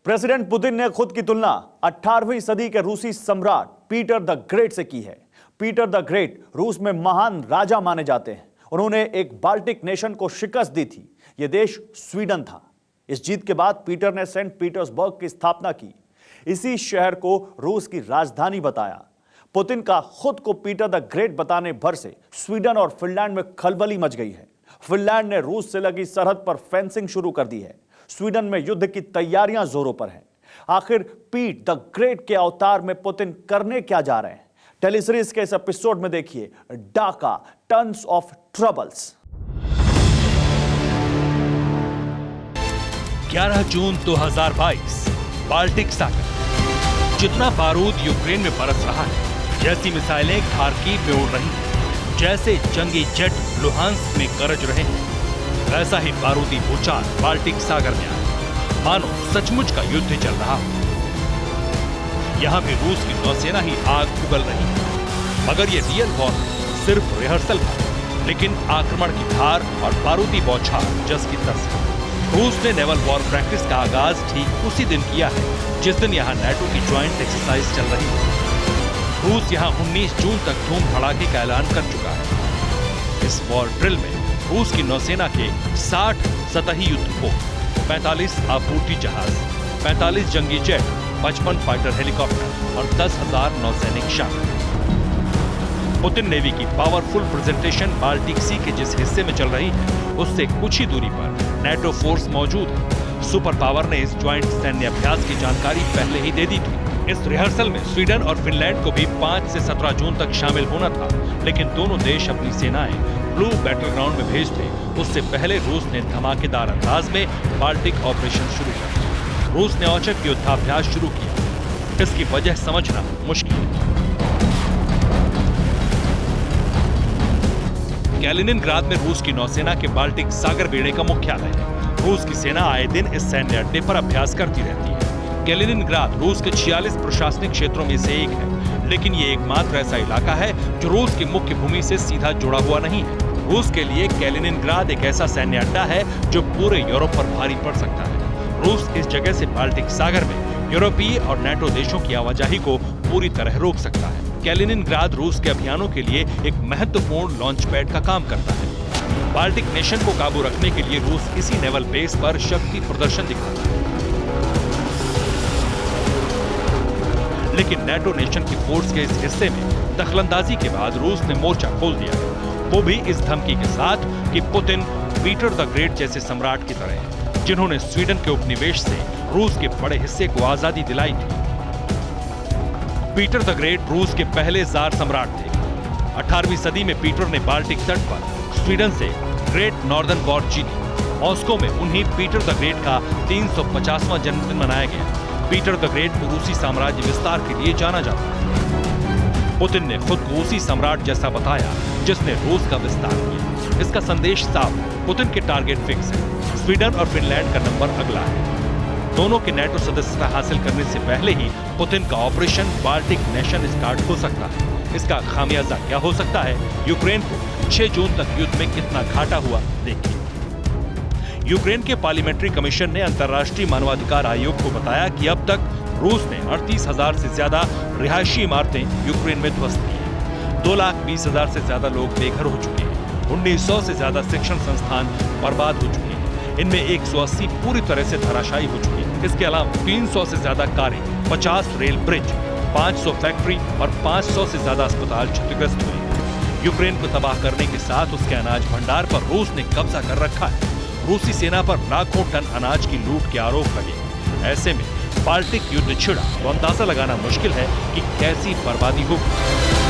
President Putin ने खुद की तुलना 18वीं सदी के रूसी सम्राट पीटर द ग्रेट से की है। पीटर द ग्रेट रूस में महान राजा माने जाते हैं। उन्होंने एक बाल्टिक नेशन को शिकस्त दी थी। यह देश स्वीडन था। इस जीत के बाद पीटर ने सेंट पीटर्सबर्ग की स्थापना की। इसी शहर को रूस की राजधानी बताया। पुतिन का खुद को पीटर द ग्रेट बताने भर से स्वीडन और फिनलैंड में खलबली मच गई है। फिनलैंड ने रूस से लगी सरहद पर फेंसिंग शुरू कर दी है। स्वीडन में युद्ध की तैयारियां जोरों पर हैं। आखिर पीट द ग्रेट के अवतार में पुतिन करने क्या जा रहे हैं? टेलीसीरीज के इस एपिसोड में देखिए डाका टन्स ऑफ ट्रबल्स। 11 जून 2022 बाल्टिक सागर। जितना बारूद यूक्रेन में बरस रहा है, जैसी मिसाइलें खार्किव में उड़ रही हैं, जैसे जंगी जेट लुहांस्क में गरज रहे हैं, वैसा ही बारूदी भूचाल बाल्टिक सागर में आया, मानो सचमुच का युद्ध चल रहा हो। यहां भी रूस की नौसेना ही आग उगल रही है। मगर ये रियल वॉर सिर्फ रिहर्सल था, लेकिन आक्रमण की धार और बारूदी बौछार जस की तस है। रूस ने नेवल वॉर प्रैक्टिस का आगाज ठीक उसी दिन किया है जिस दिन यहाँ नाटो की ज्वाइंट एक्सरसाइज चल रही है। रूस यहाँ 19 जून तक धूम धड़ाके का ऐलान कर चुका है। इस वॉर ड्रिल में रूस की नौसेना के 60 सतही युद्धपोत, 45 आपूर्ति जहाज, 45 जंगी जेट, 55 फाइटर हेलीकॉप्टर और 10,000 नौसैनिक शामिल। पुतिन नेवी की पावरफुल प्रेजेंटेशन बाल्टिक सी के जिस हिस्से में चल रही है, उससे कुछ ही दूरी पर नाटो फोर्स मौजूद है। सुपर पावर ने इस ज्वाइंट सैन्य अभ्यास की जानकारी पहले ही दे दी थी। इस रिहर्सल में स्वीडन और फिनलैंड को भी 5 से 17 जून तक शामिल होना था, लेकिन दोनों देश अपनी सेनाएं ब्लू बैटल ग्राउंड में भेज थे। उससे पहले रूस ने धमाकेदार अंदाज में बाल्टिक ऑपरेशन शुरू कर दिया। रूस ने औचक युद्धाभ्यास शुरू किया। इसकी वजह समझना मुश्किल है। कैलिनिनग्राद में रूस की नौसेना के बाल्टिक सागर बेड़े का मुख्यालय है। रूस की सेना आए दिन इस सैन्य अड्डे पर अभ्यास करती रहती है। कैलिनिनग्राद रूस के 46 प्रशासनिक क्षेत्रों में से एक है, लेकिन ये एकमात्र ऐसा इलाका है जो रूस की मुख्य भूमि से सीधा जुड़ा हुआ नहीं है। रूस के लिए कैलिनिनग्राद एक ऐसा सैन्य अड्डा है जो पूरे यूरोप पर भारी पड़ सकता है। रूस इस जगह से बाल्टिक सागर में यूरोपीय और नाटो देशों की आवाजाही को पूरी तरह रोक सकता है। कैलिनिनग्राद रूस के अभियानों के लिए एक महत्वपूर्ण लॉन्च पैड का काम करता है। बाल्टिक नेशन को काबू रखने के लिए रूस इसी नेवल बेस पर शक्ति प्रदर्शन दिखाता है। लेकिन नाटो नेशन की फोर्स के इस हिस्से में दखलंदाजी के बाद रूस ने मोर्चा खोल दिया है। वो भी इस धमकी के साथ कि पुतिन पीटर द ग्रेट जैसे सम्राट की तरह है, जिन्होंने स्वीडन के उपनिवेश से रूस के बड़े हिस्से को आजादी दिलाई थी। पीटर द ग्रेट रूस के पहले जार सम्राट थे। 18वीं सदी में पीटर ने बाल्टिक तट पर स्वीडन से ग्रेट नॉर्दर्न वॉर जीती। मॉस्को में उन्हीं पीटर द ग्रेट का 350वां जन्मदिन मनाया गया। पीटर द ग्रेट को रूसी साम्राज्य विस्तार के लिए जाना जाता है। पुतिन ने खुद को उसी सम्राट जैसा बताया जिसने रूस का विस्तार किया। इसका संदेश साफ है। पुतिन के टारगेट फिक्स है। स्वीडन और फिनलैंड का नंबर अगला है। दोनों के नाटो सदस्यता हासिल करने से पहले ही पुतिन का ऑपरेशन बाल्टिक नेशन स्टार्ट हो सकता है। इसका खामियाजा क्या हो सकता है? यूक्रेन को 6 जून तक युद्ध में कितना घाटा हुआ, देखिए। यूक्रेन के पार्लियामेंट्री कमीशन ने अंतर्राष्ट्रीय मानवाधिकार आयोग को बताया कि अब तक रूस ने 38,000 से ज्यादा रिहायशी इमारतें यूक्रेन में ध्वस्त की हैं। 2,20,000 से ज्यादा लोग बेघर हो चुके हैं। 1900 से ज्यादा शिक्षण संस्थान बर्बाद हो चुके हैं। इनमें 180 पूरी तरह से धराशायी हो चुके हैं। इसके अलावा 300 से ज्यादा कारें, 50 रेल ब्रिज, 500 फैक्ट्री और 500 से ज्यादा अस्पताल क्षतिग्रस्त हुए हैं। यूक्रेन को तबाह करने के साथ उसके अनाज भंडार पर रूस ने कब्जा कर रखा है। रूसी सेना पर लाखों टन अनाज की लूट के आरोप लगे। ऐसे में बाल्टिक युद्ध छिड़ा तो अंदाजा लगाना मुश्किल है कि कैसी बर्बादी होगी।